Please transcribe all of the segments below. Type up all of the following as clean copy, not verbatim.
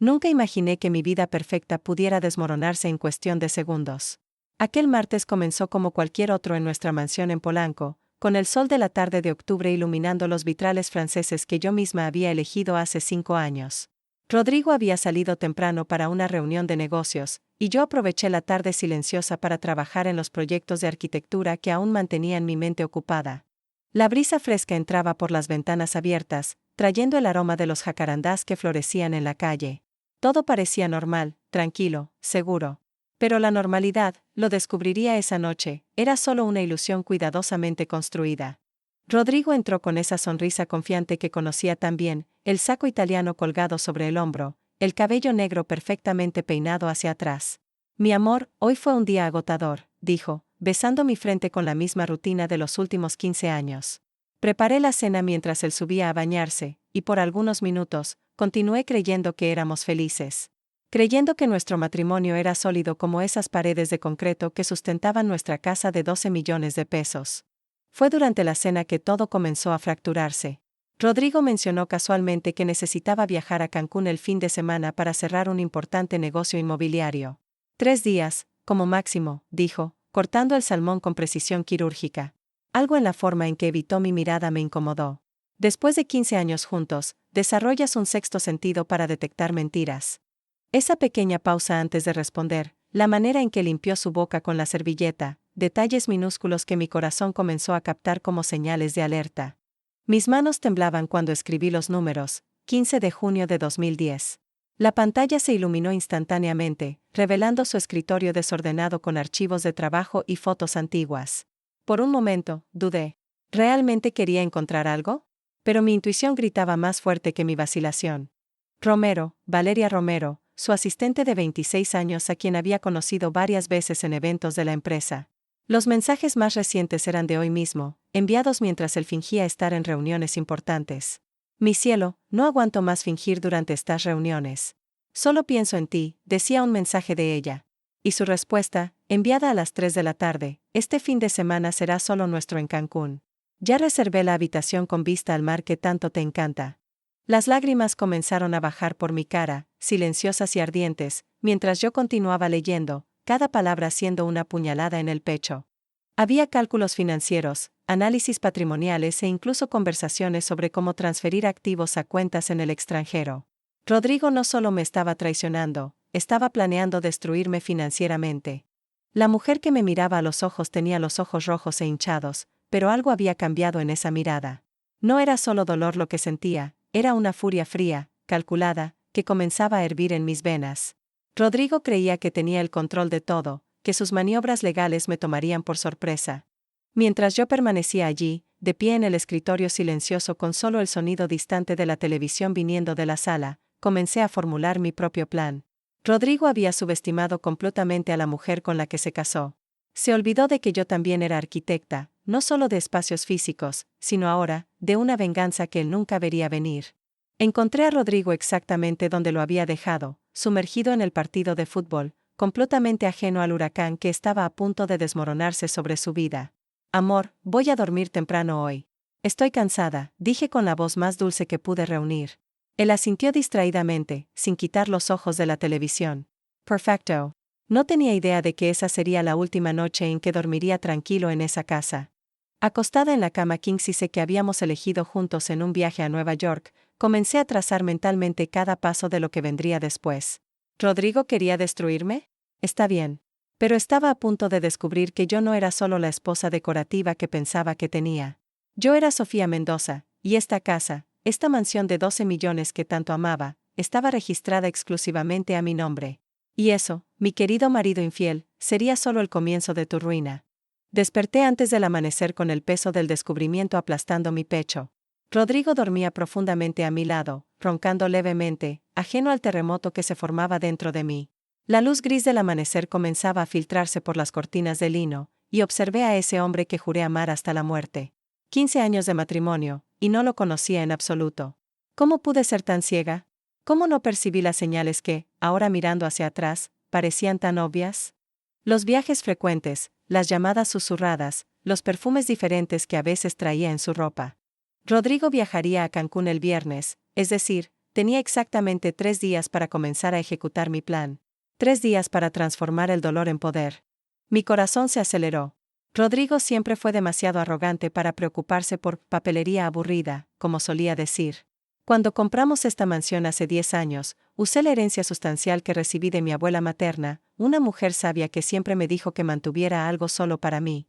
Nunca imaginé que mi vida perfecta pudiera desmoronarse en cuestión de segundos. Aquel martes comenzó como cualquier otro en nuestra mansión en Polanco, con el sol de la tarde de octubre iluminando los vitrales franceses que yo misma había elegido hace 5 años. Rodrigo había salido temprano para una reunión de negocios, y yo aproveché la tarde silenciosa para trabajar en los proyectos de arquitectura que aún mantenían mi mente ocupada. La brisa fresca entraba por las ventanas abiertas, trayendo el aroma de los jacarandás que florecían en la calle. Todo parecía normal, tranquilo, seguro. Pero la normalidad, lo descubriría esa noche, era solo una ilusión cuidadosamente construida. Rodrigo entró con esa sonrisa confiante que conocía tan bien, el saco italiano colgado sobre el hombro, el cabello negro perfectamente peinado hacia atrás. Mi amor, hoy fue un día agotador, dijo, besando mi frente con la misma rutina de los últimos 15 años. Preparé la cena mientras él subía a bañarse, y por algunos minutos, continué creyendo que éramos felices. Creyendo que nuestro matrimonio era sólido como esas paredes de concreto que sustentaban nuestra casa de 12 millones de pesos. Fue durante la cena que todo comenzó a fracturarse. Rodrigo mencionó casualmente que necesitaba viajar a Cancún el fin de semana para cerrar un importante negocio inmobiliario. 3 días, como máximo, dijo, cortando el salmón con precisión quirúrgica. Algo en la forma en que evitó mi mirada me incomodó. Después de 15 años juntos, desarrollas un sexto sentido para detectar mentiras. Esa pequeña pausa antes de responder, la manera en que limpió su boca con la servilleta, detalles minúsculos que mi corazón comenzó a captar como señales de alerta. Mis manos temblaban cuando escribí los números, 15 de junio de 2010. La pantalla se iluminó instantáneamente, revelando su escritorio desordenado con archivos de trabajo y fotos antiguas. Por un momento, dudé. ¿Realmente quería encontrar algo? Pero mi intuición gritaba más fuerte que mi vacilación. Romero, Valeria Romero, su asistente de 26 años a quien había conocido varias veces en eventos de la empresa. Los mensajes más recientes eran de hoy mismo, enviados mientras él fingía estar en reuniones importantes. Mi cielo, no aguanto más fingir durante estas reuniones. Solo pienso en ti, decía un mensaje de ella. Y su respuesta, enviada a las 3 de la tarde, este fin de semana será solo nuestro en Cancún. Ya reservé la habitación con vista al mar que tanto te encanta. Las lágrimas comenzaron a bajar por mi cara, silenciosas y ardientes, mientras yo continuaba leyendo, cada palabra siendo una puñalada en el pecho. Había cálculos financieros, análisis patrimoniales e incluso conversaciones sobre cómo transferir activos a cuentas en el extranjero. Rodrigo no solo me estaba traicionando, estaba planeando destruirme financieramente. La mujer que me miraba a los ojos tenía los ojos rojos e hinchados, pero algo había cambiado en esa mirada. No era solo dolor lo que sentía, era una furia fría, calculada, que comenzaba a hervir en mis venas. Rodrigo creía que tenía el control de todo, que sus maniobras legales me tomarían por sorpresa. Mientras yo permanecía allí, de pie en el escritorio silencioso con solo el sonido distante de la televisión viniendo de la sala, comencé a formular mi propio plan. Rodrigo había subestimado completamente a la mujer con la que se casó. Se olvidó de que yo también era arquitecta, no solo de espacios físicos, sino ahora, de una venganza que él nunca vería venir. Encontré a Rodrigo exactamente donde lo había dejado, sumergido en el partido de fútbol, completamente ajeno al huracán que estaba a punto de desmoronarse sobre su vida. Amor, voy a dormir temprano hoy. Estoy cansada, dije con la voz más dulce que pude reunir. Él asintió distraídamente, sin quitar los ojos de la televisión. Perfecto. No tenía idea de que esa sería la última noche en que dormiría tranquilo en esa casa. Acostada en la cama king-size que habíamos elegido juntos en un viaje a Nueva York, comencé a trazar mentalmente cada paso de lo que vendría después. ¿Rodrigo quería destruirme? Está bien. Pero estaba a punto de descubrir que yo no era solo la esposa decorativa que pensaba que tenía. Yo era Sofía Mendoza, y esta casa, esta mansión de 12 millones que tanto amaba, estaba registrada exclusivamente a mi nombre. Y eso, mi querido marido infiel, sería solo el comienzo de tu ruina. Desperté antes del amanecer con el peso del descubrimiento aplastando mi pecho. Rodrigo dormía profundamente a mi lado, roncando levemente, ajeno al terremoto que se formaba dentro de mí. La luz gris del amanecer comenzaba a filtrarse por las cortinas de lino, y observé a ese hombre que juré amar hasta la muerte. 15 años de matrimonio, y no lo conocía en absoluto. ¿Cómo pude ser tan ciega? ¿Cómo no percibí las señales que, ahora mirando hacia atrás, parecían tan obvias? Los viajes frecuentes, las llamadas susurradas, los perfumes diferentes que a veces traía en su ropa. Rodrigo viajaría a Cancún el viernes, es decir, tenía exactamente 3 días para comenzar a ejecutar mi plan. 3 días para transformar el dolor en poder. Mi corazón se aceleró. Rodrigo siempre fue demasiado arrogante para preocuparse por papelería aburrida, como solía decir. Cuando compramos esta mansión hace 10 años, usé la herencia sustancial que recibí de mi abuela materna, una mujer sabia que siempre me dijo que mantuviera algo solo para mí.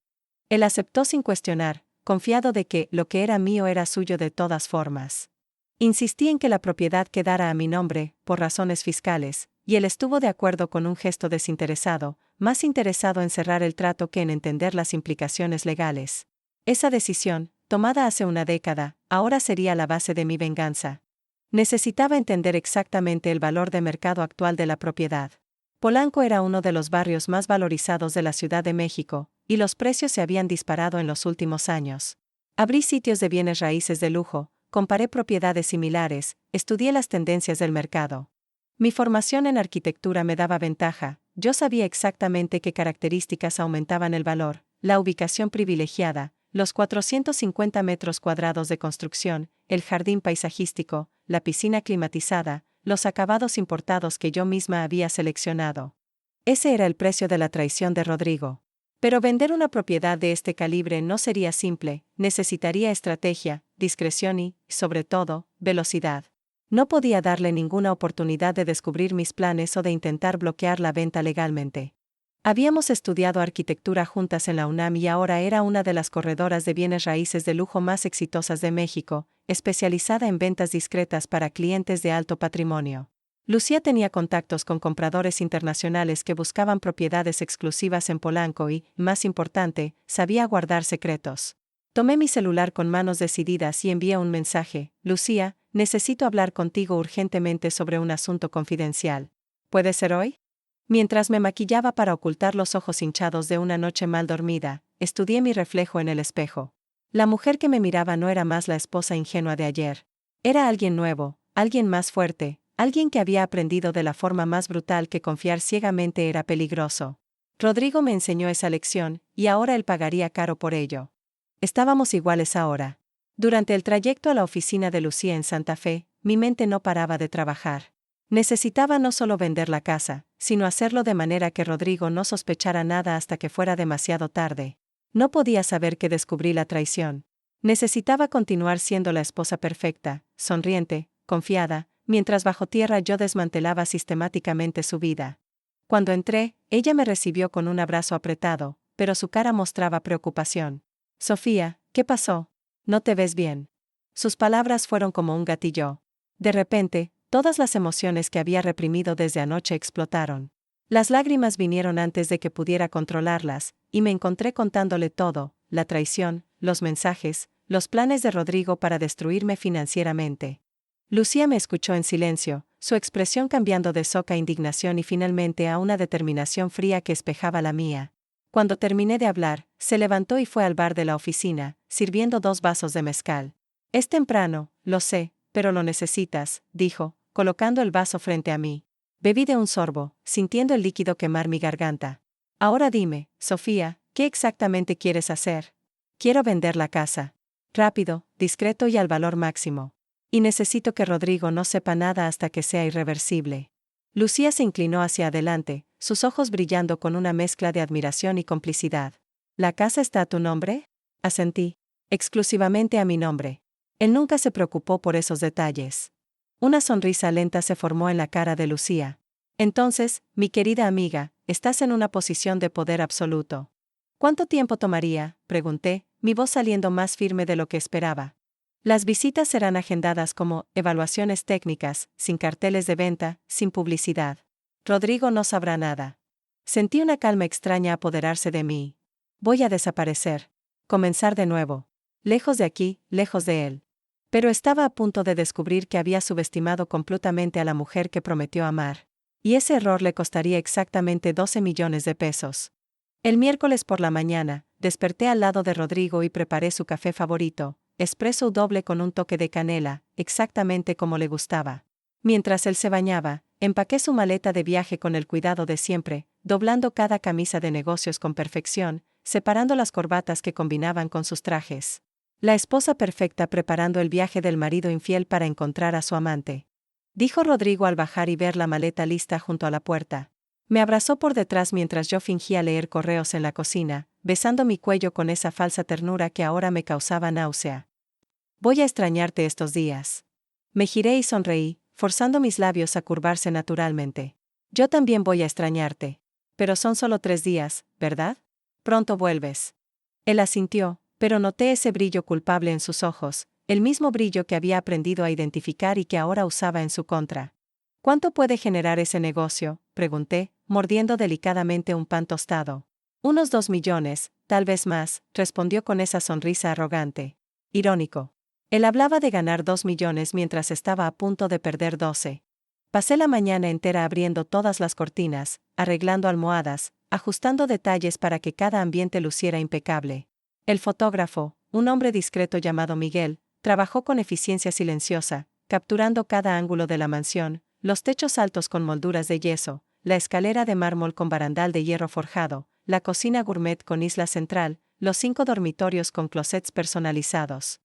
Él aceptó sin cuestionar, confiado de que lo que era mío era suyo de todas formas. Insistí en que la propiedad quedara a mi nombre, por razones fiscales, y él estuvo de acuerdo con un gesto desinteresado, más interesado en cerrar el trato que en entender las implicaciones legales. Esa decisión, tomada hace una década, ahora sería la base de mi venganza. Necesitaba entender exactamente el valor de mercado actual de la propiedad. Polanco era uno de los barrios más valorizados de la Ciudad de México, y los precios se habían disparado en los últimos años. Abrí sitios de bienes raíces de lujo, comparé propiedades similares, estudié las tendencias del mercado. Mi formación en arquitectura me daba ventaja, yo sabía exactamente qué características aumentaban el valor, la ubicación privilegiada, los 450 metros cuadrados de construcción, el jardín paisajístico, la piscina climatizada, los acabados importados que yo misma había seleccionado. Ese era el precio de la traición de Rodrigo. Pero vender una propiedad de este calibre no sería simple, necesitaría estrategia, discreción y, sobre todo, velocidad. No podía darle ninguna oportunidad de descubrir mis planes o de intentar bloquear la venta legalmente. Habíamos estudiado arquitectura juntas en la UNAM y ahora era una de las corredoras de bienes raíces de lujo más exitosas de México, especializada en ventas discretas para clientes de alto patrimonio. Lucía tenía contactos con compradores internacionales que buscaban propiedades exclusivas en Polanco y, más importante, sabía guardar secretos. Tomé mi celular con manos decididas y envié un mensaje: Lucía, necesito hablar contigo urgentemente sobre un asunto confidencial. ¿Puede ser hoy? Mientras me maquillaba para ocultar los ojos hinchados de una noche mal dormida, estudié mi reflejo en el espejo. La mujer que me miraba no era más la esposa ingenua de ayer. Era alguien nuevo, alguien más fuerte, alguien que había aprendido de la forma más brutal que confiar ciegamente era peligroso. Rodrigo me enseñó esa lección, y ahora él pagaría caro por ello. Estábamos iguales ahora. Durante el trayecto a la oficina de Lucía en Santa Fe, mi mente no paraba de trabajar. Necesitaba no solo vender la casa, sino hacerlo de manera que Rodrigo no sospechara nada hasta que fuera demasiado tarde. No podía saber que descubrí la traición. Necesitaba continuar siendo la esposa perfecta, sonriente, confiada, mientras bajo tierra yo desmantelaba sistemáticamente su vida. Cuando entré, ella me recibió con un abrazo apretado, pero su cara mostraba preocupación. Sofía, ¿qué pasó? No te ves bien. Sus palabras fueron como un gatillo. De repente, todas las emociones que había reprimido desde anoche explotaron. Las lágrimas vinieron antes de que pudiera controlarlas, y me encontré contándole todo: la traición, los mensajes, los planes de Rodrigo para destruirme financieramente. Lucía me escuchó en silencio, su expresión cambiando de soca indignación y finalmente a una determinación fría que espejaba la mía. Cuando terminé de hablar, se levantó y fue al bar de la oficina, sirviendo 2 vasos de mezcal. Es temprano, lo sé, pero lo necesitas, dijo, colocando el vaso frente a mí. Bebí de un sorbo, sintiendo el líquido quemar mi garganta. Ahora dime, Sofía, ¿qué exactamente quieres hacer? Quiero vender la casa. Rápido, discreto y al valor máximo. Y necesito que Rodrigo no sepa nada hasta que sea irreversible. Lucía se inclinó hacia adelante, sus ojos brillando con una mezcla de admiración y complicidad. ¿La casa está a tu nombre? Asentí. Exclusivamente a mi nombre. Él nunca se preocupó por esos detalles. Una sonrisa lenta se formó en la cara de Lucía. Entonces, mi querida amiga, estás en una posición de poder absoluto. ¿Cuánto tiempo tomaría?, pregunté, mi voz saliendo más firme de lo que esperaba. Las visitas serán agendadas como evaluaciones técnicas, sin carteles de venta, sin publicidad. Rodrigo no sabrá nada. Sentí una calma extraña apoderarse de mí. Voy a desaparecer. Comenzar de nuevo. Lejos de aquí, lejos de él. Pero estaba a punto de descubrir que había subestimado completamente a la mujer que prometió amar. Y ese error le costaría exactamente 12 millones de pesos. El miércoles por la mañana, desperté al lado de Rodrigo y preparé su café favorito, espresso doble con un toque de canela, exactamente como le gustaba. Mientras él se bañaba, empaqué su maleta de viaje con el cuidado de siempre, doblando cada camisa de negocios con perfección, separando las corbatas que combinaban con sus trajes. La esposa perfecta preparando el viaje del marido infiel para encontrar a su amante. dijo Rodrigo al bajar y ver la maleta lista junto a la puerta. Me abrazó por detrás mientras yo fingía leer correos en la cocina, besando mi cuello con esa falsa ternura que ahora me causaba náusea. Voy a extrañarte estos días. Me giré y sonreí, forzando mis labios a curvarse naturalmente. Yo también voy a extrañarte. Pero son solo 3 días, ¿verdad? Pronto vuelves. Él asintió, pero noté ese brillo culpable en sus ojos, el mismo brillo que había aprendido a identificar y que ahora usaba en su contra. ¿Cuánto puede generar ese negocio?, pregunté, mordiendo delicadamente un pan tostado. Unos 2 millones, tal vez más, respondió con esa sonrisa arrogante. Irónico. Él hablaba de ganar 2 millones mientras estaba a punto de perder 12. Pasé la mañana entera abriendo todas las cortinas, arreglando almohadas, ajustando detalles para que cada ambiente luciera impecable. El fotógrafo, un hombre discreto llamado Miguel, trabajó con eficiencia silenciosa, capturando cada ángulo de la mansión, los techos altos con molduras de yeso, la escalera de mármol con barandal de hierro forjado, la cocina gourmet con isla central, los 5 dormitorios con closets personalizados.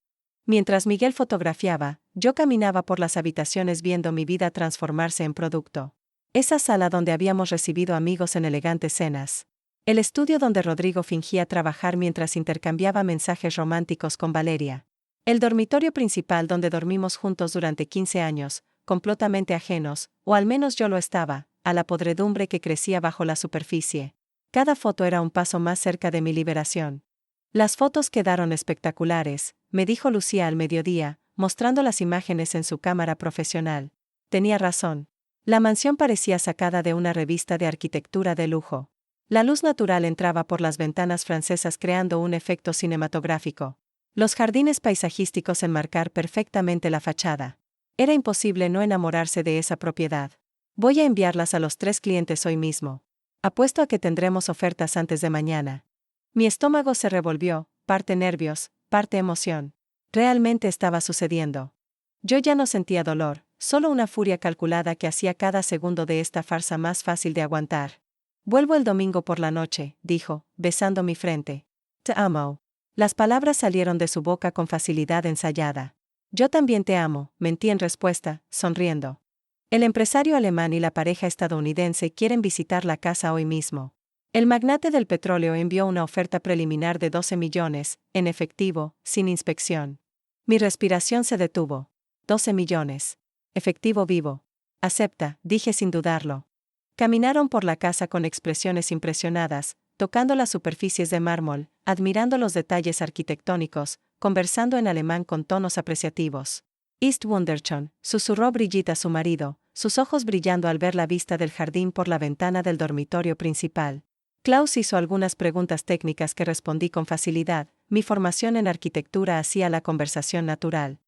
Mientras Miguel fotografiaba, yo caminaba por las habitaciones viendo mi vida transformarse en producto. Esa sala donde habíamos recibido amigos en elegantes cenas. El estudio donde Rodrigo fingía trabajar mientras intercambiaba mensajes románticos con Valeria. El dormitorio principal donde dormimos juntos durante 15 años, completamente ajenos, o al menos yo lo estaba, a la podredumbre que crecía bajo la superficie. Cada foto era un paso más cerca de mi liberación. Las fotos quedaron espectaculares, me dijo Lucía al mediodía, mostrando las imágenes en su cámara profesional. Tenía razón. La mansión parecía sacada de una revista de arquitectura de lujo. La luz natural entraba por las ventanas francesas creando un efecto cinematográfico. Los jardines paisajísticos enmarcar perfectamente la fachada. Era imposible no enamorarse de esa propiedad. Voy a enviarlas a los 3 clientes hoy mismo. Apuesto a que tendremos ofertas antes de mañana. Mi estómago se revolvió, parte nervios, parte emoción. Realmente estaba sucediendo. Yo ya no sentía dolor, solo una furia calculada que hacía cada segundo de esta farsa más fácil de aguantar. Vuelvo el domingo por la noche, dijo, besando mi frente. Te amo. Las palabras salieron de su boca con facilidad ensayada. Yo también te amo, mentí en respuesta, sonriendo. El empresario alemán y la pareja estadounidense quieren visitar la casa hoy mismo. El magnate del petróleo envió una oferta preliminar de 12 millones, en efectivo, sin inspección. Mi respiración se detuvo. 12 millones. Efectivo vivo. Acepta, dije sin dudarlo. Caminaron por la casa con expresiones impresionadas, tocando las superficies de mármol, admirando los detalles arquitectónicos, conversando en alemán con tonos apreciativos. Ist wunderschön, susurró Brigitte a su marido, sus ojos brillando al ver la vista del jardín por la ventana del dormitorio principal. Klaus hizo algunas preguntas técnicas que respondí con facilidad, mi formación en arquitectura hacía la conversación natural.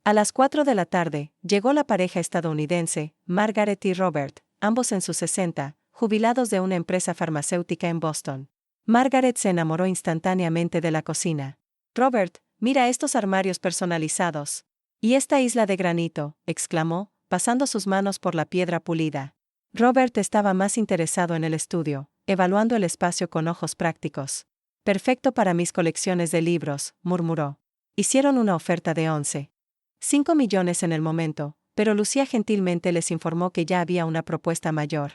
A las 4 de la tarde, llegó la pareja estadounidense, Margaret y Robert, ambos en sus 60, jubilados de una empresa farmacéutica en Boston. Margaret se enamoró instantáneamente de la cocina. Robert, mira estos armarios personalizados. Y esta isla de granito, exclamó, pasando sus manos por la piedra pulida. Robert estaba más interesado en el estudio, evaluando el espacio con ojos prácticos. Perfecto para mis colecciones de libros, murmuró. Hicieron una oferta de 11,5 millones en el momento, pero Lucía gentilmente les informó que ya había una propuesta mayor.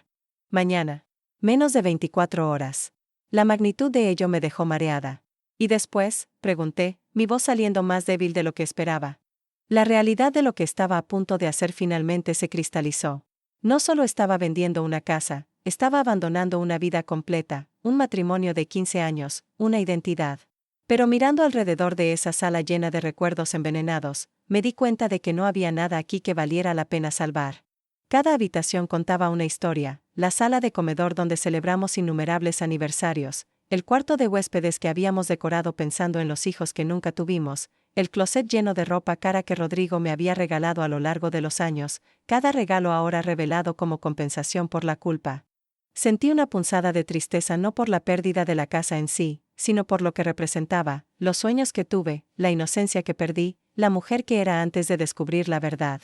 Mañana. Menos de 24 horas. La magnitud de ello me dejó mareada. ¿Y después?, pregunté, mi voz saliendo más débil de lo que esperaba. La realidad de lo que estaba a punto de hacer finalmente se cristalizó. No solo estaba vendiendo una casa, estaba abandonando una vida completa, un matrimonio de 15 años, una identidad. Pero mirando alrededor de esa sala llena de recuerdos envenenados, me di cuenta de que no había nada aquí que valiera la pena salvar. Cada habitación contaba una historia, la sala de comedor donde celebramos innumerables aniversarios, el cuarto de huéspedes que habíamos decorado pensando en los hijos que nunca tuvimos, el closet lleno de ropa cara que Rodrigo me había regalado a lo largo de los años, cada regalo ahora revelado como compensación por la culpa. Sentí una punzada de tristeza no por la pérdida de la casa en sí, sino por lo que representaba, los sueños que tuve, la inocencia que perdí, la mujer que era antes de descubrir la verdad.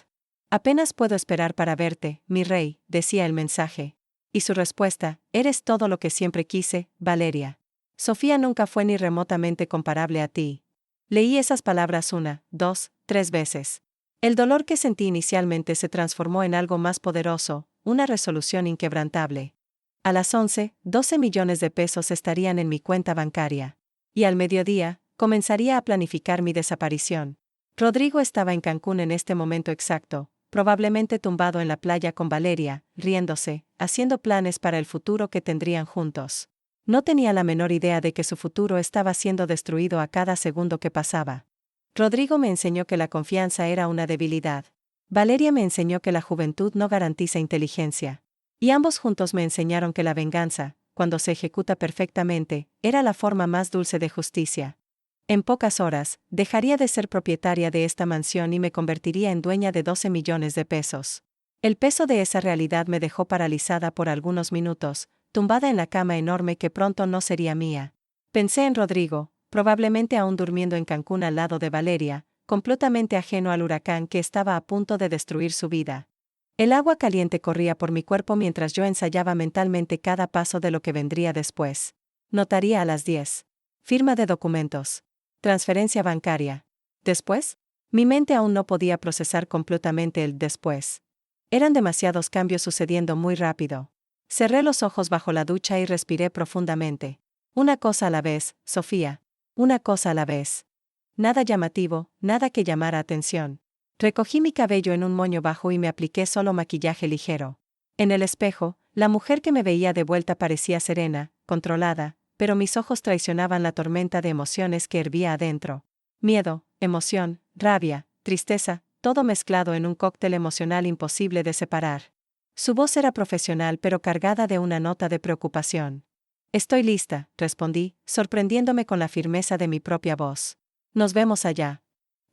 Apenas puedo esperar para verte, mi rey, decía el mensaje. Y su respuesta, eres todo lo que siempre quise, Valeria. Sofía nunca fue ni remotamente comparable a ti. Leí esas palabras 1, 2, 3 veces. El dolor que sentí inicialmente se transformó en algo más poderoso, una resolución inquebrantable. A las 11, 12 millones de pesos estarían en mi cuenta bancaria. Y al mediodía, comenzaría a planificar mi desaparición. Rodrigo estaba en Cancún en este momento exacto, probablemente tumbado en la playa con Valeria, riéndose, haciendo planes para el futuro que tendrían juntos. No tenía la menor idea de que su futuro estaba siendo destruido a cada segundo que pasaba. Rodrigo me enseñó que la confianza era una debilidad. Valeria me enseñó que la juventud no garantiza inteligencia. Y ambos juntos me enseñaron que la venganza, cuando se ejecuta perfectamente, era la forma más dulce de justicia. En pocas horas, dejaría de ser propietaria de esta mansión y me convertiría en dueña de 12 millones de pesos. El peso de esa realidad me dejó paralizada por algunos minutos, tumbada en la cama enorme que pronto no sería mía. Pensé en Rodrigo, probablemente aún durmiendo en Cancún al lado de Valeria, completamente ajeno al huracán que estaba a punto de destruir su vida. El agua caliente corría por mi cuerpo mientras yo ensayaba mentalmente cada paso de lo que vendría después. Notaría a las 10. Firma de documentos. Transferencia bancaria. Después, mi mente aún no podía procesar completamente el después. Eran demasiados cambios sucediendo muy rápido. Cerré los ojos bajo la ducha y respiré profundamente. Una cosa a la vez, Sofía. Una cosa a la vez. Nada llamativo, nada que llamara atención. Recogí mi cabello en un moño bajo y me apliqué solo maquillaje ligero. En el espejo, la mujer que me veía de vuelta parecía serena, controlada, pero mis ojos traicionaban la tormenta de emociones que hervía adentro. Miedo, emoción, rabia, tristeza, todo mezclado en un cóctel emocional imposible de separar. Su voz era profesional pero cargada de una nota de preocupación. Estoy lista, respondí, sorprendiéndome con la firmeza de mi propia voz. Nos vemos allá.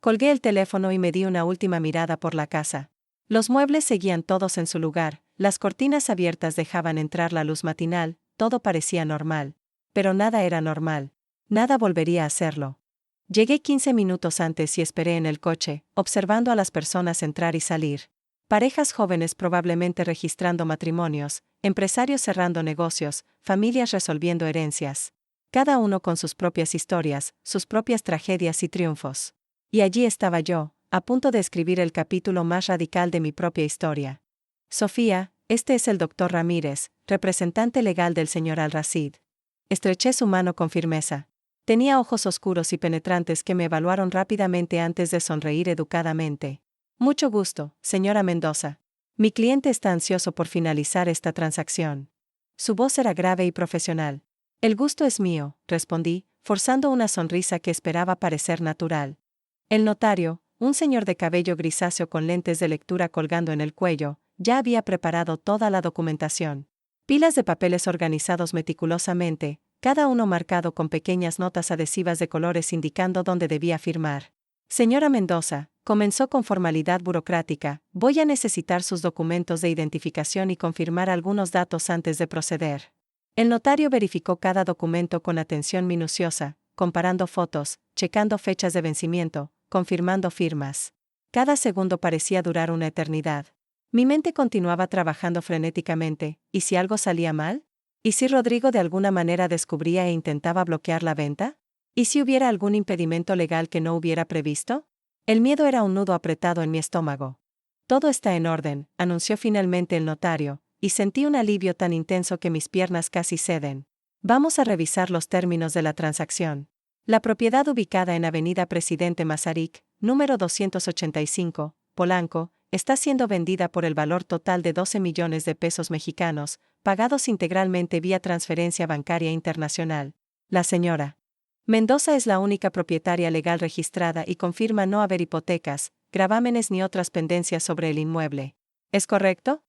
Colgué el teléfono y me di una última mirada por la casa. Los muebles seguían todos en su lugar, las cortinas abiertas dejaban entrar la luz matinal, todo parecía normal. Pero nada era normal. Nada volvería a serlo. Llegué 15 minutos antes y esperé en el coche, observando a las personas entrar y salir. Parejas jóvenes probablemente registrando matrimonios, empresarios cerrando negocios, familias resolviendo herencias. Cada uno con sus propias historias, sus propias tragedias y triunfos. Y allí estaba yo, a punto de escribir el capítulo más radical de mi propia historia. Sofía, este es el doctor Ramírez, representante legal del señor Al-Rashid. Estreché su mano con firmeza. Tenía ojos oscuros y penetrantes que me evaluaron rápidamente antes de sonreír educadamente. Mucho gusto, señora Mendoza. Mi cliente está ansioso por finalizar esta transacción. Su voz era grave y profesional. El gusto es mío, respondí, forzando una sonrisa que esperaba parecer natural. El notario, un señor de cabello grisáceo con lentes de lectura colgando en el cuello, ya había preparado toda la documentación. Pilas de papeles organizados meticulosamente, cada uno marcado con pequeñas notas adhesivas de colores indicando dónde debía firmar. Señora Mendoza, comenzó con formalidad burocrática, voy a necesitar sus documentos de identificación y confirmar algunos datos antes de proceder. El notario verificó cada documento con atención minuciosa, comparando fotos, checando fechas de vencimiento, confirmando firmas. Cada segundo parecía durar una eternidad. Mi mente continuaba trabajando frenéticamente, ¿y si algo salía mal? ¿Y si Rodrigo de alguna manera descubría e intentaba bloquear la venta? ¿Y si hubiera algún impedimento legal que no hubiera previsto? El miedo era un nudo apretado en mi estómago. Todo está en orden, anunció finalmente el notario, y sentí un alivio tan intenso que mis piernas casi ceden. Vamos a revisar los términos de la transacción. La propiedad ubicada en Avenida Presidente Masaryk, número 285, Polanco, está siendo vendida por el valor total de 12 millones de pesos mexicanos, pagados integralmente vía transferencia bancaria internacional. La señora Mendoza es la única propietaria legal registrada y confirma no haber hipotecas, gravámenes ni otras pendencias sobre el inmueble. ¿Es correcto?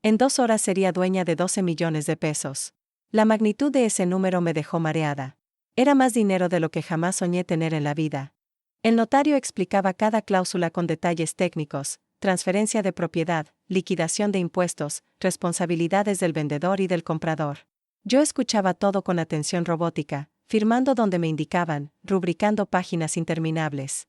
En 2 horas sería dueña de 12 millones de pesos. La magnitud de ese número me dejó mareada. Era más dinero de lo que jamás soñé tener en la vida. El notario explicaba cada cláusula con detalles técnicos, transferencia de propiedad, liquidación de impuestos, responsabilidades del vendedor y del comprador. Yo escuchaba todo con atención robótica, firmando donde me indicaban, rubricando páginas interminables.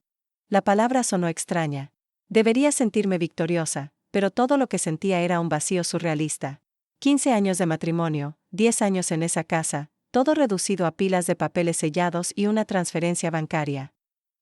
La palabra sonó extraña. Debería sentirme victoriosa, pero todo lo que sentía era un vacío surrealista. 15 años de matrimonio, 10 años en esa casa, todo reducido a pilas de papeles sellados y una transferencia bancaria.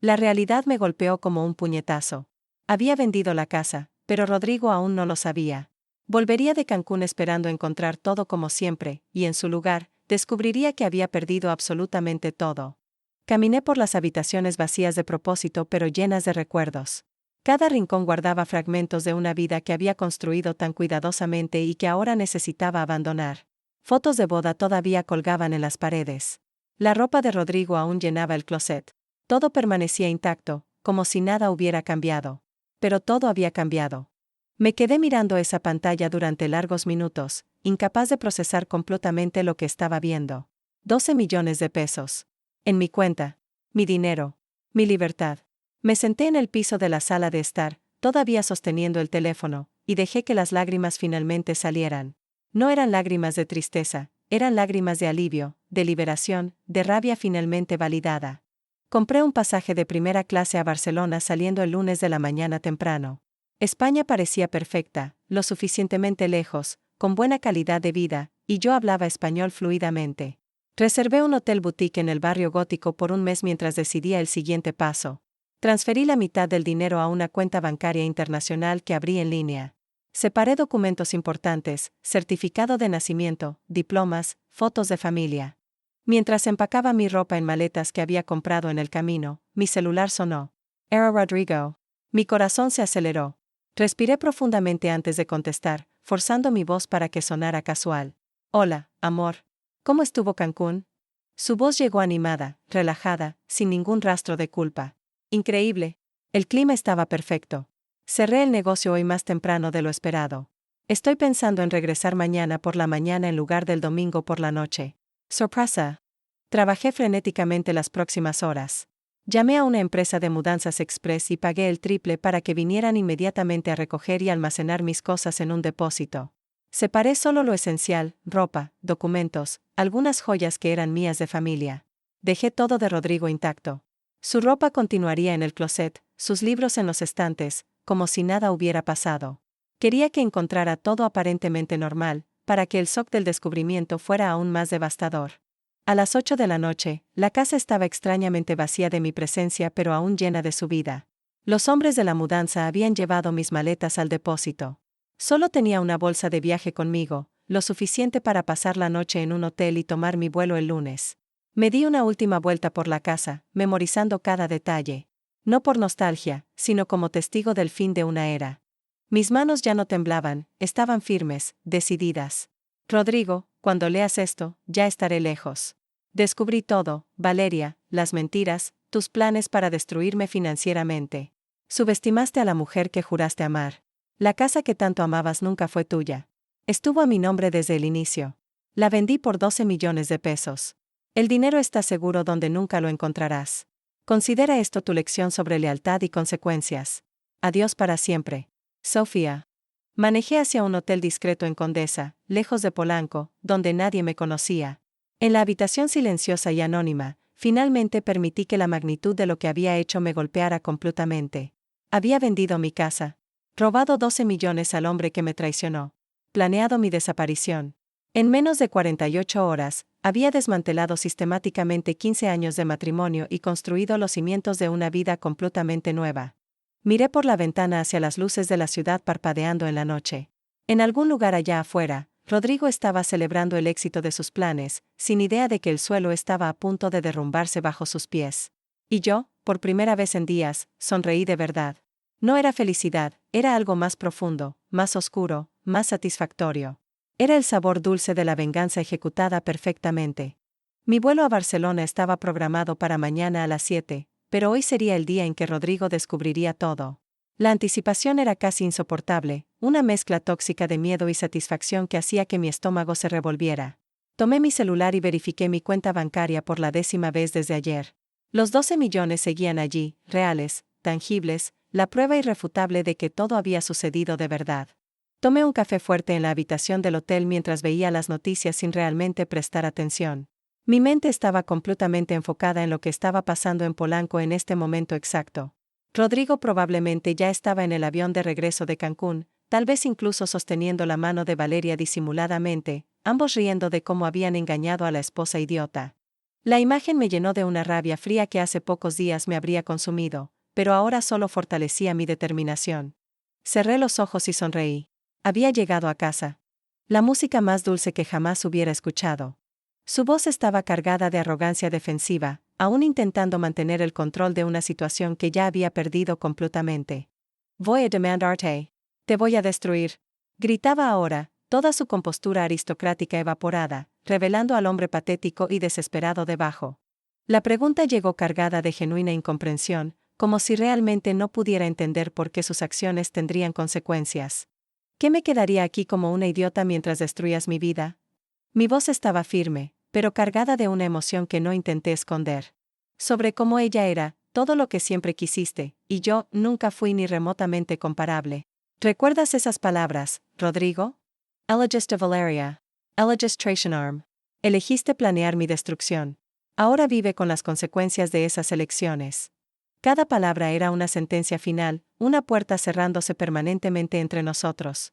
La realidad me golpeó como un puñetazo. Había vendido la casa, pero Rodrigo aún no lo sabía. Volvería de Cancún esperando encontrar todo como siempre, y en su lugar, descubriría que había perdido absolutamente todo. Caminé por las habitaciones vacías de propósito pero llenas de recuerdos. Cada rincón guardaba fragmentos de una vida que había construido tan cuidadosamente y que ahora necesitaba abandonar. Fotos de boda todavía colgaban en las paredes. La ropa de Rodrigo aún llenaba el closet. Todo permanecía intacto, como si nada hubiera cambiado. Pero todo había cambiado. Me quedé mirando esa pantalla durante largos minutos, incapaz de procesar completamente lo que estaba viendo. 12 millones de pesos. En mi cuenta. Mi dinero. Mi libertad. Me senté en el piso de la sala de estar, todavía sosteniendo el teléfono, y dejé que las lágrimas finalmente salieran. No eran lágrimas de tristeza, eran lágrimas de alivio, de liberación, de rabia finalmente validada. Compré un pasaje de primera clase a Barcelona saliendo el lunes de la mañana temprano. España parecía perfecta, lo suficientemente lejos, con buena calidad de vida, y yo hablaba español fluidamente. Reservé un hotel boutique en el barrio gótico por un mes mientras decidía el siguiente paso. Transferí la mitad del dinero a una cuenta bancaria internacional que abrí en línea. Separé documentos importantes, certificado de nacimiento, diplomas, fotos de familia. Mientras empacaba mi ropa en maletas que había comprado en el camino, mi celular sonó. Era Rodrigo. Mi corazón se aceleró. Respiré profundamente antes de contestar, forzando mi voz para que sonara casual. Hola, amor. ¿Cómo estuvo Cancún? Su voz llegó animada, relajada, sin ningún rastro de culpa. Increíble. El clima estaba perfecto. Cerré el negocio hoy más temprano de lo esperado. Estoy pensando en regresar mañana por la mañana en lugar del domingo por la noche. Sorpresa. Trabajé frenéticamente las próximas horas. Llamé a una empresa de mudanzas express y pagué el triple para que vinieran inmediatamente a recoger y almacenar mis cosas en un depósito. Separé solo lo esencial, ropa, documentos, algunas joyas que eran mías de familia. Dejé todo de Rodrigo intacto. Su ropa continuaría en el closet, sus libros en los estantes, como si nada hubiera pasado. Quería que encontrara todo aparentemente normal, para que el shock del descubrimiento fuera aún más devastador. A las 8 de la noche, la casa estaba extrañamente vacía de mi presencia pero aún llena de su vida. Los hombres de la mudanza habían llevado mis maletas al depósito. Solo tenía una bolsa de viaje conmigo, lo suficiente para pasar la noche en un hotel y tomar mi vuelo el lunes. Me di una última vuelta por la casa, memorizando cada detalle. No por nostalgia, sino como testigo del fin de una era. Mis manos ya no temblaban, estaban firmes, decididas. Rodrigo, cuando leas esto, ya estaré lejos. Descubrí todo, Valeria, las mentiras, tus planes para destruirme financieramente. Subestimaste a la mujer que juraste amar. La casa que tanto amabas nunca fue tuya. Estuvo a mi nombre desde el inicio. La vendí por 12 millones de pesos. El dinero está seguro donde nunca lo encontrarás. Considera esto tu lección sobre lealtad y consecuencias. Adiós para siempre. Sofía. Manejé hacia un hotel discreto en Condesa, lejos de Polanco, donde nadie me conocía. En la habitación silenciosa y anónima, finalmente permití que la magnitud de lo que había hecho me golpeara completamente. Había vendido mi casa. Robado 12 millones al hombre que me traicionó. Planeado mi desaparición. En menos de 48 horas, había desmantelado sistemáticamente 15 años de matrimonio y construido los cimientos de una vida completamente nueva. Miré por la ventana hacia las luces de la ciudad parpadeando en la noche. En algún lugar allá afuera, Rodrigo estaba celebrando el éxito de sus planes, sin idea de que el suelo estaba a punto de derrumbarse bajo sus pies. Y yo, por primera vez en días, sonreí de verdad. No era felicidad, era algo más profundo, más oscuro, más satisfactorio. Era el sabor dulce de la venganza ejecutada perfectamente. Mi vuelo a Barcelona estaba programado para mañana a las 7, pero hoy sería el día en que Rodrigo descubriría todo. La anticipación era casi insoportable, una mezcla tóxica de miedo y satisfacción que hacía que mi estómago se revolviera. Tomé mi celular y verifiqué mi cuenta bancaria por la 10ª vez desde ayer. Los 12 millones seguían allí, reales, tangibles, la prueba irrefutable de que todo había sucedido de verdad. Tomé un café fuerte en la habitación del hotel mientras veía las noticias sin realmente prestar atención. Mi mente estaba completamente enfocada en lo que estaba pasando en Polanco en este momento exacto. Rodrigo probablemente ya estaba en el avión de regreso de Cancún, tal vez incluso sosteniendo la mano de Valeria disimuladamente, ambos riendo de cómo habían engañado a la esposa idiota. La imagen me llenó de una rabia fría que hace pocos días me habría consumido, pero ahora solo fortalecía mi determinación. Cerré los ojos y sonreí. Había llegado a casa. La música más dulce que jamás hubiera escuchado. Su voz estaba cargada de arrogancia defensiva, aún intentando mantener el control de una situación que ya había perdido completamente. Voy a demandarte. Te voy a destruir. Gritaba ahora, toda su compostura aristocrática evaporada, revelando al hombre patético y desesperado debajo. La pregunta llegó cargada de genuina incomprensión, como si realmente no pudiera entender por qué sus acciones tendrían consecuencias. ¿Qué me quedaría aquí como una idiota mientras destruías mi vida? Mi voz estaba firme, pero cargada de una emoción que no intenté esconder. Sobre cómo ella era, todo lo que siempre quisiste, y yo nunca fui ni remotamente comparable. ¿Recuerdas esas palabras, Rodrigo? Elegist de Valeria. Elegist Trajanarm. Elegiste planear mi destrucción. Ahora vive con las consecuencias de esas elecciones. Cada palabra era una sentencia final, una puerta cerrándose permanentemente entre nosotros.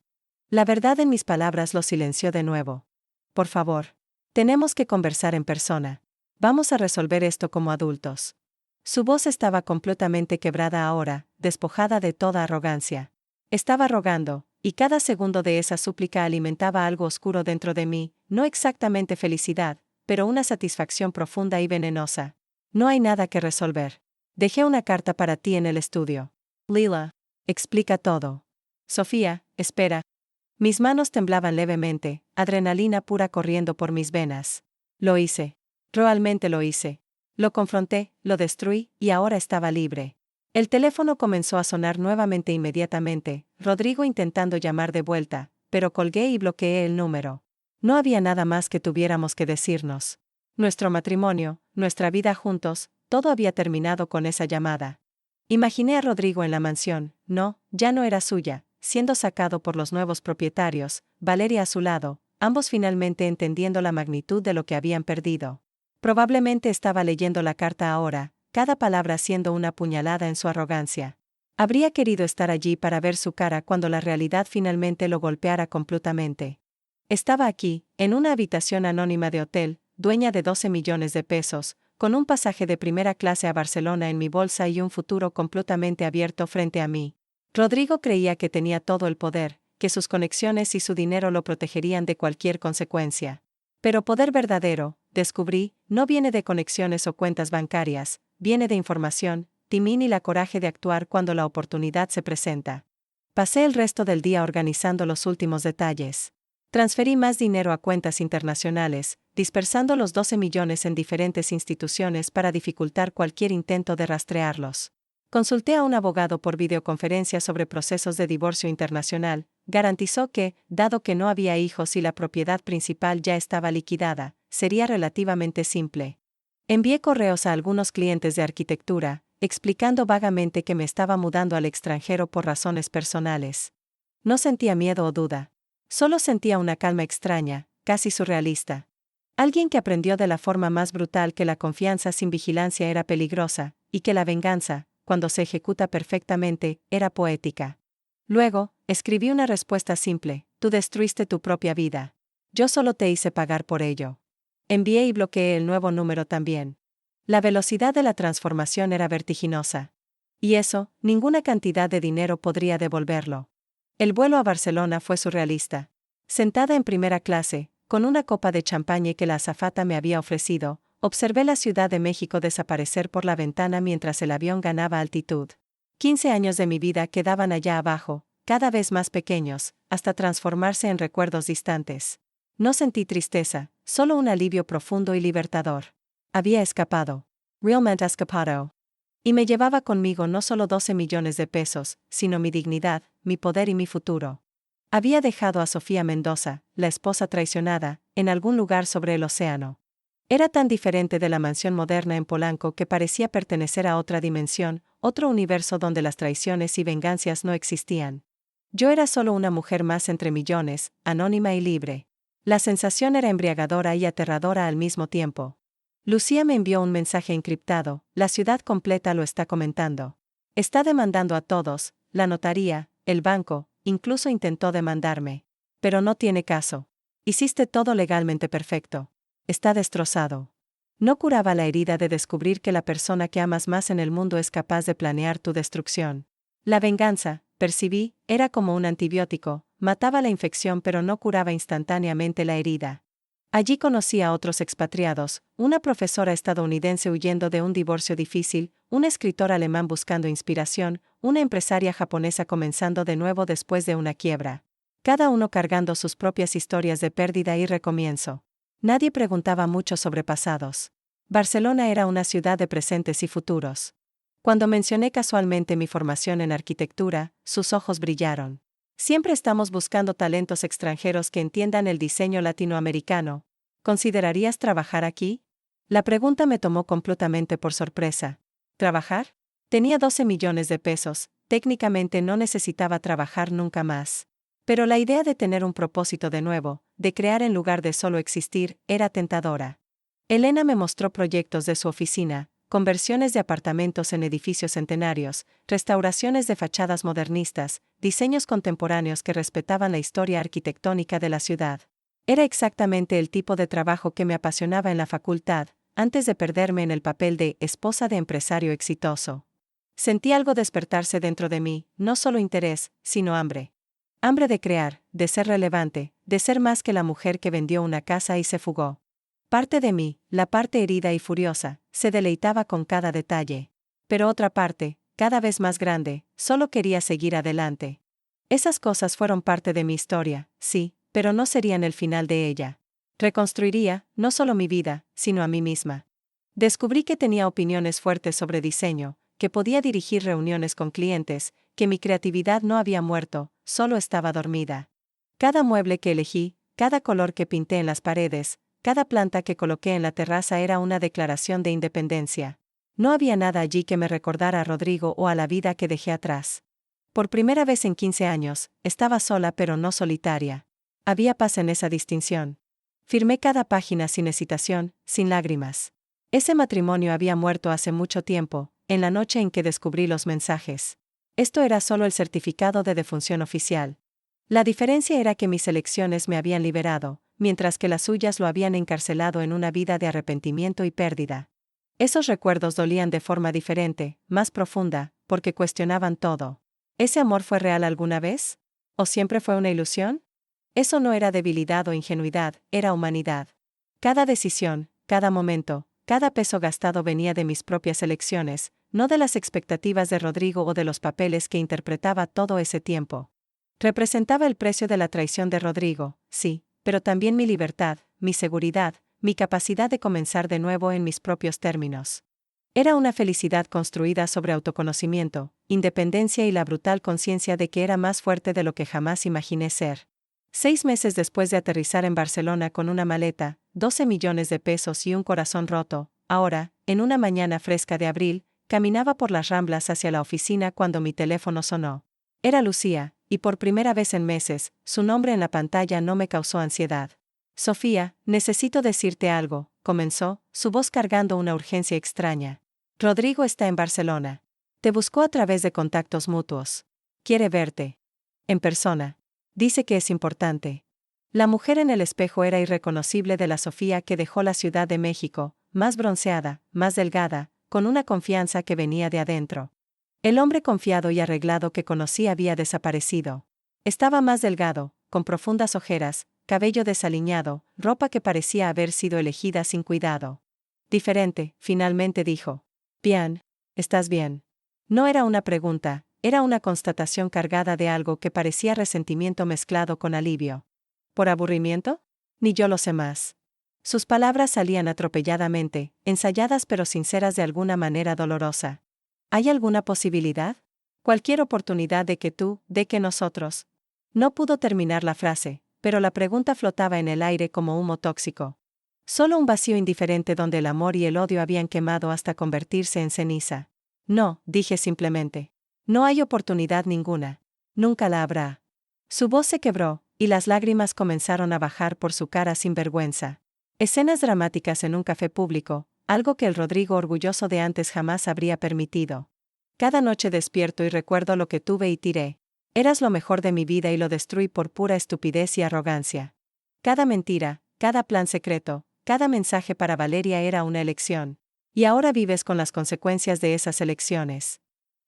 La verdad en mis palabras lo silenció de nuevo. Por favor. Tenemos que conversar en persona. Vamos a resolver esto como adultos. Su voz estaba completamente quebrada ahora, despojada de toda arrogancia. Estaba rogando, y cada segundo de esa súplica alimentaba algo oscuro dentro de mí, no exactamente felicidad, pero una satisfacción profunda y venenosa. No hay nada que resolver. Dejé una carta para ti en el estudio. Lila. Explica todo. Sofía, espera. Mis manos temblaban levemente, adrenalina pura corriendo por mis venas. Lo hice. Realmente lo hice. Lo confronté, lo destruí, y ahora estaba libre. El teléfono comenzó a sonar nuevamente inmediatamente, Rodrigo intentando llamar de vuelta, pero colgué y bloqueé el número. No había nada más que tuviéramos que decirnos. Nuestro matrimonio, nuestra vida juntos, todo había terminado con esa llamada. Imaginé a Rodrigo en la mansión, no, ya no era suya, siendo sacado por los nuevos propietarios, Valeria a su lado, ambos finalmente entendiendo la magnitud de lo que habían perdido. Probablemente estaba leyendo la carta ahora, cada palabra siendo una puñalada en su arrogancia. Habría querido estar allí para ver su cara cuando la realidad finalmente lo golpeara completamente. Estaba aquí, en una habitación anónima de hotel, dueña de 12 millones de pesos, con un pasaje de primera clase a Barcelona en mi bolsa y un futuro completamente abierto frente a mí. Rodrigo creía que tenía todo el poder, que sus conexiones y su dinero lo protegerían de cualquier consecuencia. Pero poder verdadero, descubrí, no viene de conexiones o cuentas bancarias, viene de información, timín y la coraje de actuar cuando la oportunidad se presenta. Pasé el resto del día organizando los últimos detalles. Transferí más dinero a cuentas internacionales, dispersando los 12 millones en diferentes instituciones para dificultar cualquier intento de rastrearlos. Consulté a un abogado por videoconferencia sobre procesos de divorcio internacional, garantizó que, dado que no había hijos y la propiedad principal ya estaba liquidada, sería relativamente simple. Envié correos a algunos clientes de arquitectura, explicando vagamente que me estaba mudando al extranjero por razones personales. No sentía miedo o duda. Solo sentía una calma extraña, casi surrealista. Alguien que aprendió de la forma más brutal que la confianza sin vigilancia era peligrosa, y que la venganza, cuando se ejecuta perfectamente, era poética. Luego, escribí una respuesta simple: tú destruiste tu propia vida. Yo solo te hice pagar por ello. Envié y bloqueé el nuevo número también. La velocidad de la transformación era vertiginosa. Y eso, ninguna cantidad de dinero podría devolverlo. El vuelo a Barcelona fue surrealista. Sentada en primera clase, con una copa de champaña que la azafata me había ofrecido, observé la Ciudad de México desaparecer por la ventana mientras el avión ganaba altitud. 15 años de mi vida quedaban allá abajo, cada vez más pequeños, hasta transformarse en recuerdos distantes. No sentí tristeza, solo un alivio profundo y libertador. Había escapado. Realmente escapado. Y me llevaba conmigo no solo 12 millones de pesos, sino mi dignidad, mi poder y mi futuro. Había dejado a Sofía Mendoza, la esposa traicionada, en algún lugar sobre el océano. Era tan diferente de la mansión moderna en Polanco que parecía pertenecer a otra dimensión, otro universo donde las traiciones y venganzas no existían. Yo era solo una mujer más entre millones, anónima y libre. La sensación era embriagadora y aterradora al mismo tiempo. Lucía me envió un mensaje encriptado: la ciudad completa lo está comentando. Está demandando a todos, la notaría, el banco, incluso intentó demandarme. Pero no tiene caso. Hiciste todo legalmente perfecto. Está destrozado. No curaba la herida de descubrir que la persona que amas más en el mundo es capaz de planear tu destrucción. La venganza, percibí, era como un antibiótico, mataba la infección pero no curaba instantáneamente la herida. Allí conocí a otros expatriados, una profesora estadounidense huyendo de un divorcio difícil, un escritor alemán buscando inspiración, una empresaria japonesa comenzando de nuevo después de una quiebra. Cada uno cargando sus propias historias de pérdida y recomienzo. Nadie preguntaba mucho sobre pasados. Barcelona era una ciudad de presentes y futuros. Cuando mencioné casualmente mi formación en arquitectura, sus ojos brillaron. Siempre estamos buscando talentos extranjeros que entiendan el diseño latinoamericano. ¿Considerarías trabajar aquí? La pregunta me tomó completamente por sorpresa. ¿Trabajar? Tenía 12 millones de pesos, técnicamente no necesitaba trabajar nunca más. Pero la idea de tener un propósito de nuevo, de crear en lugar de solo existir, era tentadora. Elena me mostró proyectos de su oficina, conversiones de apartamentos en edificios centenarios, restauraciones de fachadas modernistas, diseños contemporáneos que respetaban la historia arquitectónica de la ciudad. Era exactamente el tipo de trabajo que me apasionaba en la facultad, antes de perderme en el papel de esposa de empresario exitoso. Sentí algo despertarse dentro de mí, no solo interés, sino hambre. Hambre de crear, de ser relevante, de ser más que la mujer que vendió una casa y se fugó. Parte de mí, la parte herida y furiosa, se deleitaba con cada detalle. Pero otra parte, cada vez más grande, solo quería seguir adelante. Esas cosas fueron parte de mi historia, sí, pero no serían el final de ella. Reconstruiría, no solo mi vida, sino a mí misma. Descubrí que tenía opiniones fuertes sobre diseño, que podía dirigir reuniones con clientes, que mi creatividad no había muerto, solo estaba dormida. Cada mueble que elegí, cada color que pinté en las paredes, cada planta que coloqué en la terraza era una declaración de independencia. No había nada allí que me recordara a Rodrigo o a la vida que dejé atrás. Por primera vez en 15 años, estaba sola pero no solitaria. Había paz en esa distinción. Firmé cada página sin hesitación, sin lágrimas. Ese matrimonio había muerto hace mucho tiempo, en la noche en que descubrí los mensajes. Esto era solo el certificado de defunción oficial. La diferencia era que mis elecciones me habían liberado, mientras que las suyas lo habían encarcelado en una vida de arrepentimiento y pérdida. Esos recuerdos dolían de forma diferente, más profunda, porque cuestionaban todo. ¿Ese amor fue real alguna vez? ¿O siempre fue una ilusión? Eso no era debilidad o ingenuidad, era humanidad. Cada decisión, cada momento, cada peso gastado venía de mis propias elecciones, no de las expectativas de Rodrigo o de los papeles que interpretaba todo ese tiempo. Representaba el precio de la traición de Rodrigo, sí, pero también mi libertad, mi seguridad, mi capacidad de comenzar de nuevo en mis propios términos. Era una felicidad construida sobre autoconocimiento, independencia y la brutal conciencia de que era más fuerte de lo que jamás imaginé ser. 6 meses después de aterrizar en Barcelona con una maleta, 12 millones de pesos y un corazón roto, ahora, en una mañana fresca de abril, caminaba por las Ramblas hacia la oficina cuando mi teléfono sonó. Era Lucía, y por primera vez en meses, su nombre en la pantalla no me causó ansiedad. Sofía, necesito decirte algo, comenzó, su voz cargando una urgencia extraña. Rodrigo está en Barcelona. Te buscó a través de contactos mutuos. Quiere verte. En persona. Dice que es importante. La mujer en el espejo era irreconocible de la Sofía que dejó la Ciudad de México, más bronceada, más delgada, con una confianza que venía de adentro. El hombre confiado y arreglado que conocí había desaparecido. Estaba más delgado, con profundas ojeras, cabello desaliñado, ropa que parecía haber sido elegida sin cuidado. Diferente, finalmente dijo. Bien, ¿estás bien? No era una pregunta, era una constatación cargada de algo que parecía resentimiento mezclado con alivio. ¿Por aburrimiento? Ni yo lo sé más. Sus palabras salían atropelladamente, ensayadas pero sinceras de alguna manera dolorosa. ¿Hay alguna posibilidad? Cualquier oportunidad de que nosotros. No pudo terminar la frase, pero la pregunta flotaba en el aire como humo tóxico. Solo un vacío indiferente donde el amor y el odio habían quemado hasta convertirse en ceniza. No, dije simplemente. No hay oportunidad ninguna. Nunca la habrá. Su voz se quebró, y las lágrimas comenzaron a bajar por su cara sin vergüenza. Escenas dramáticas en un café público, algo que el Rodrigo orgulloso de antes jamás habría permitido. Cada noche despierto y recuerdo lo que tuve y tiré. Eras lo mejor de mi vida y lo destruí por pura estupidez y arrogancia. Cada mentira, cada plan secreto, cada mensaje para Valeria era una elección. Y ahora vives con las consecuencias de esas elecciones.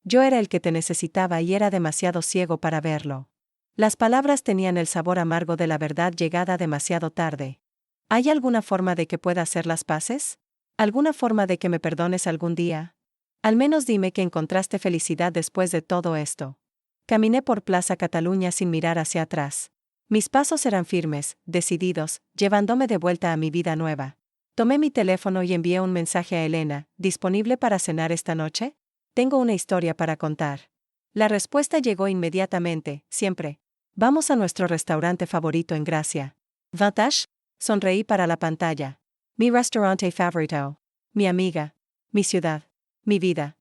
Yo era el que te necesitaba y era demasiado ciego para verlo. Las palabras tenían el sabor amargo de la verdad llegada demasiado tarde. ¿Hay alguna forma de que pueda hacer las paces? ¿Alguna forma de que me perdones algún día? Al menos dime que encontraste felicidad después de todo esto. Caminé por Plaza Cataluña sin mirar hacia atrás. Mis pasos eran firmes, decididos, llevándome de vuelta a mi vida nueva. Tomé mi teléfono y envié un mensaje a Elena: ¿disponible para cenar esta noche? Tengo una historia para contar. La respuesta llegó inmediatamente, siempre. Vamos a nuestro restaurante favorito en Gracia. ¿Vantage? Sonreí para la pantalla. Mi restaurante favorito. Mi amiga. Mi ciudad. Mi vida.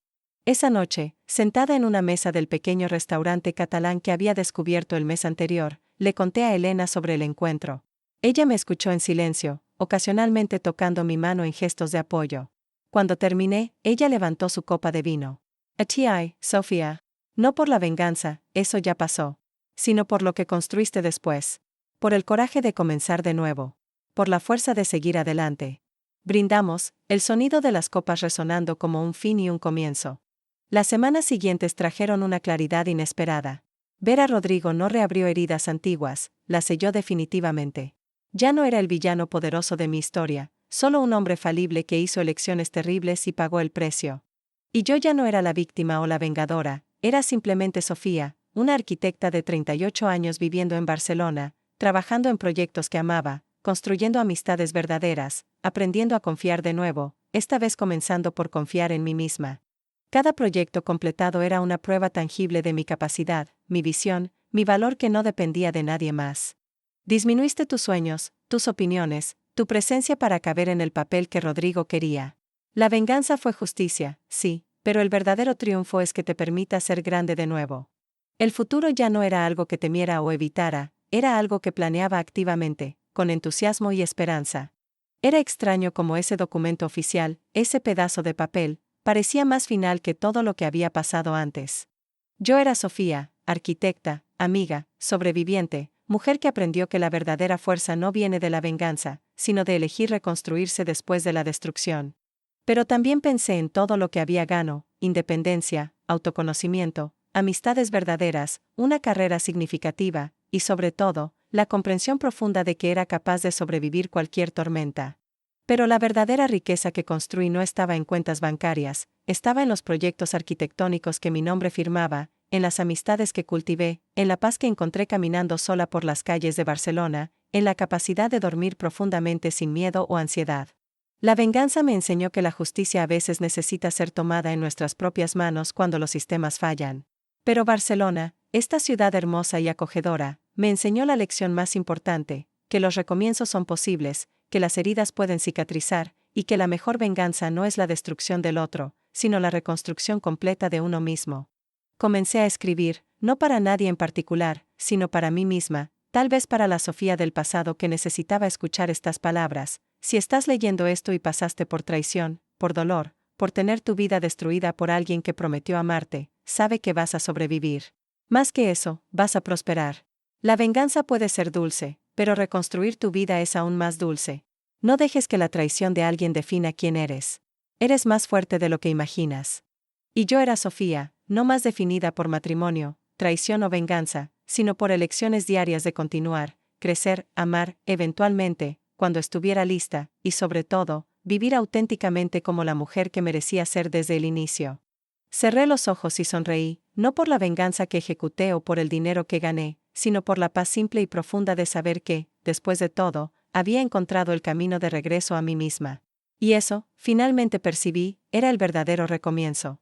Esa noche, sentada en una mesa del pequeño restaurante catalán que había descubierto el mes anterior, le conté a Elena sobre el encuentro. Ella me escuchó en silencio, ocasionalmente tocando mi mano en gestos de apoyo. Cuando terminé, ella levantó su copa de vino. A ti, Sofía. No por la venganza, eso ya pasó. Sino por lo que construiste después. Por el coraje de comenzar de nuevo. Por la fuerza de seguir adelante. Brindamos, el sonido de las copas resonando como un fin y un comienzo. Las semanas siguientes trajeron una claridad inesperada. Ver a Rodrigo no reabrió heridas antiguas, las selló definitivamente. Ya no era el villano poderoso de mi historia, solo un hombre falible que hizo elecciones terribles y pagó el precio. Y yo ya no era la víctima o la vengadora, era simplemente Sofía, una arquitecta de 38 años viviendo en Barcelona, trabajando en proyectos que amaba, construyendo amistades verdaderas, aprendiendo a confiar de nuevo, esta vez comenzando por confiar en mí misma. Cada proyecto completado era una prueba tangible de mi capacidad, mi visión, mi valor que no dependía de nadie más. Disminuiste tus sueños, tus opiniones, tu presencia para caber en el papel que Rodrigo quería. La venganza fue justicia, sí, pero el verdadero triunfo es que te permita ser grande de nuevo. El futuro ya no era algo que temiera o evitara, era algo que planeaba activamente, con entusiasmo y esperanza. Era extraño como ese documento oficial, ese pedazo de papel, parecía más final que todo lo que había pasado antes. Yo era Sofía, arquitecta, amiga, sobreviviente, mujer que aprendió que la verdadera fuerza no viene de la venganza, sino de elegir reconstruirse después de la destrucción. Pero también pensé en todo lo que había ganado: independencia, autoconocimiento, amistades verdaderas, una carrera significativa, y sobre todo, la comprensión profunda de que era capaz de sobrevivir cualquier tormenta. Pero la verdadera riqueza que construí no estaba en cuentas bancarias, estaba en los proyectos arquitectónicos que mi nombre firmaba, en las amistades que cultivé, en la paz que encontré caminando sola por las calles de Barcelona, en la capacidad de dormir profundamente sin miedo o ansiedad. La venganza me enseñó que la justicia a veces necesita ser tomada en nuestras propias manos cuando los sistemas fallan. Pero Barcelona, esta ciudad hermosa y acogedora, me enseñó la lección más importante: que los recomienzos son posibles, que las heridas pueden cicatrizar, y que la mejor venganza no es la destrucción del otro, sino la reconstrucción completa de uno mismo. Comencé a escribir, no para nadie en particular, sino para mí misma, tal vez para la Sofía del pasado que necesitaba escuchar estas palabras. Si estás leyendo esto y pasaste por traición, por dolor, por tener tu vida destruida por alguien que prometió amarte, sabe que vas a sobrevivir. Más que eso, vas a prosperar. La venganza puede ser dulce, pero reconstruir tu vida es aún más dulce. No dejes que la traición de alguien defina quién eres. Eres más fuerte de lo que imaginas. Y yo era Sofía, no más definida por matrimonio, traición o venganza, sino por elecciones diarias de continuar, crecer, amar, eventualmente, cuando estuviera lista, y sobre todo, vivir auténticamente como la mujer que merecía ser desde el inicio. Cerré los ojos y sonreí, no por la venganza que ejecuté o por el dinero que gané, sino por la paz simple y profunda de saber que, después de todo, había encontrado el camino de regreso a mí misma. Y eso, finalmente percibí, era el verdadero recomienzo.